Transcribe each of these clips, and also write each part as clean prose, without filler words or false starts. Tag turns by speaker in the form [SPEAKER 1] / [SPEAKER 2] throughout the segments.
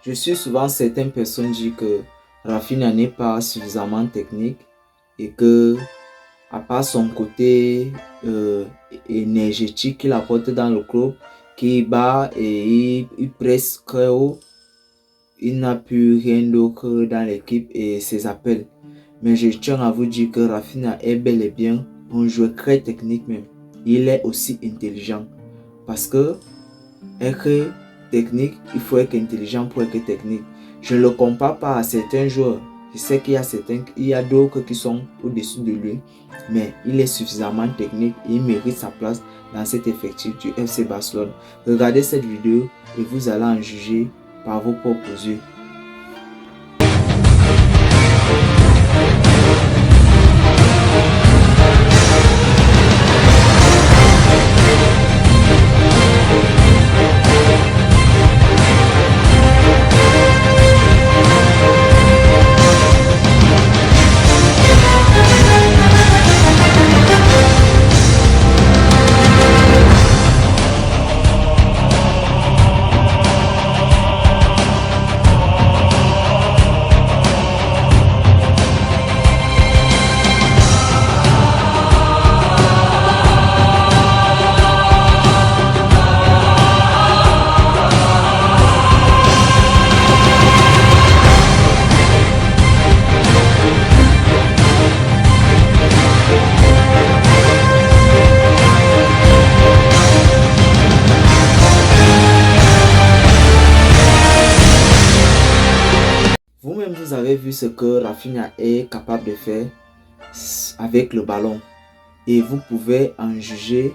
[SPEAKER 1] Je suis souvent certaines personnes disent que Rafinha n'est pas suffisamment technique et que, à part son côté énergétique qu'il apporte dans le club, qui bat et il presse très haut, il n'a plus rien d'autre dans l'équipe et ses appels. Mais je tiens à vous dire que Rafinha est bel et bien un joueur très technique même. Il est aussi intelligent parce que être technique, il faut être intelligent pour être technique. Je ne le compare pas à certains joueurs. Je sais il y a d'autres qui sont au-dessus de lui, mais il est suffisamment technique et il mérite sa place dans cet effectif du FC Barcelone. Regardez cette vidéo et vous allez en juger par vos propres yeux. Vous-même, vous avez vu ce que Rafinha est capable de faire avec le ballon. Et vous pouvez en juger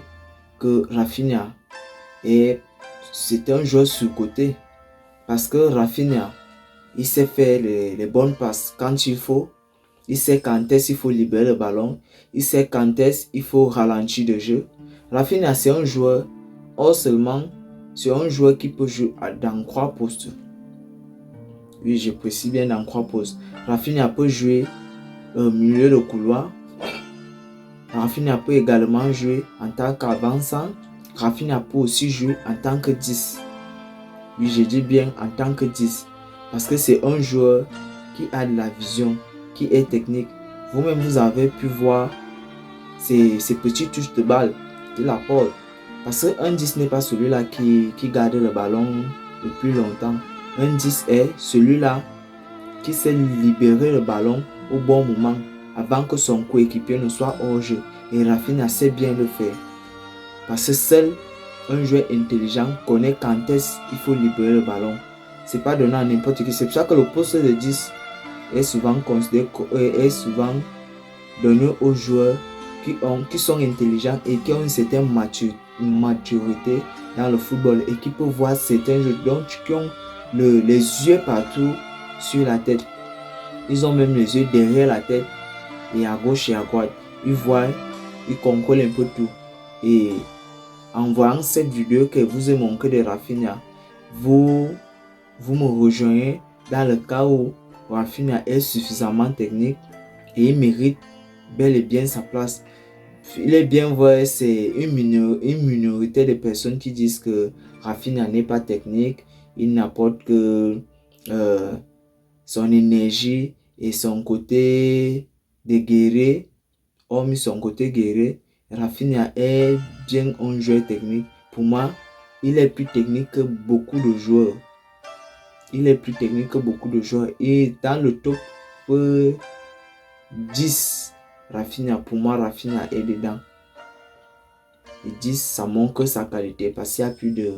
[SPEAKER 1] que Rafinha c'est un joueur surcoté. Parce que Rafinha, il sait faire les bonnes passes quand il faut. Il sait quand est-ce qu'il faut libérer le ballon. Il sait quand est-ce qu'il faut ralentir le jeu. Rafinha, c'est un joueur, c'est un joueur qui peut jouer dans 3 postes. Oui, je précise bien dans 3 postes. Rafinha peut jouer au milieu de couloir. Rafinha peut également jouer en tant qu'avançant. Rafinha peut aussi jouer en tant que 10. Oui, je dis bien en tant que 10. Parce que c'est un joueur qui a de la vision, qui est technique. Vous-même, vous avez pu voir ces petites touches de balle qu'il apporte. Parce qu'un 10 n'est pas celui-là qui garde le ballon le plus longtemps. Un 10 est celui-là qui sait libérer le ballon au bon moment avant que son coéquipier ne soit hors jeu. Et Rafinha sait bien le faire. Parce que seul un joueur intelligent connaît quand est-ce qu'il faut libérer le ballon. C'est pas donné à n'importe qui. C'est pour ça que le poste de 10 est souvent donné aux joueurs qui sont intelligents et qui ont une certaine maturité dans le football et qui peuvent voir certains jeux, donc qui ont les yeux partout sur la tête. Ils ont même les yeux derrière la tête et à gauche et à droite. Ils voient, ils contrôlent un peu tout. Et en voyant cette vidéo que vous ai montré de Rafinha, vous me rejoignez dans le cas où Rafinha est suffisamment technique et il mérite bel et bien sa place. Il est bien vrai, c'est une minorité de personnes qui disent que Rafinha n'est pas technique, il n'apporte que son énergie et son côté de guerrier. Hormis son côté guerrier, Rafinha est bien un joueur technique. Pour moi, il est plus technique que beaucoup de joueurs. Et dans le top 10, Rafinha, pour moi, Rafinha est dedans. Et 10, ça montre sa qualité parce qu'il y a plus de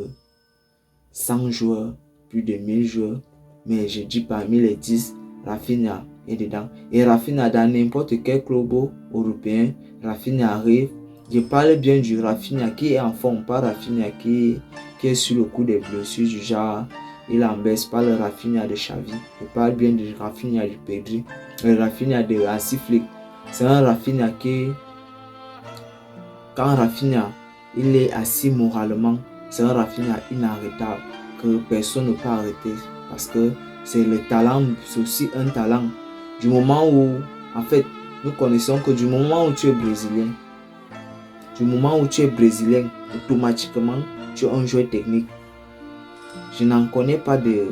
[SPEAKER 1] 100 joueurs, plus de 1000 joueurs. Mais je dis parmi les 10, Rafinha est dedans. Et Rafinha, dans n'importe quel club européen, Rafinha arrive. Je parle bien du Rafinha qui est en forme, pas Rafinha qui est sur le coup des blessures du genre. Il en baisse, pas le Rafinha de Xavi. Je parle bien du Rafinha du Pedri. Le Rafinha de Hansi Flick. C'est un Rafinha qui, quand Rafinha il est assis moralement, c'est un Rafinha inarrêtable que personne ne peut arrêter parce que c'est le talent, c'est aussi un talent. Du moment où, en fait, nous connaissons que du moment où tu es brésilien, automatiquement, tu es un joueur technique. Je n'en connais pas de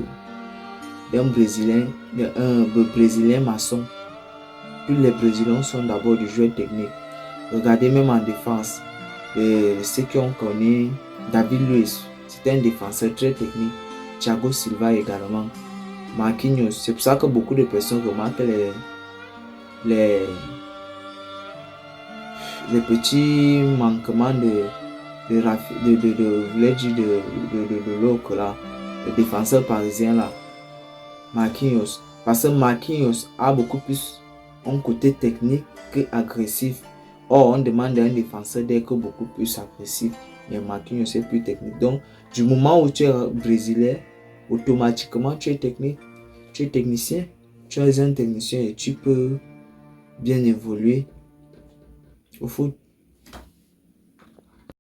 [SPEAKER 1] d'un Brésilien, d'un Brésilien maçon. Tous les Brésiliens sont d'abord du joueur technique. Regardez même en défense. Ceux qui ont connu David Luiz, c'était un défenseur très technique. Thiago Silva également. Marquinhos, c'est pour ça que beaucoup de personnes remarquent les, les petits manquements de l'autre là, le défenseur parisien là, Marquinhos. Parce que Marquinhos a beaucoup plus un côté technique que agressif. Or, on demande à un défenseur d'être beaucoup plus agressif. Mais Marquinhos est plus technique. Donc, du moment où tu es brésilien, automatiquement tu es technique. Tu es technicien. Tu es un technicien et tu peux bien évoluer au foot.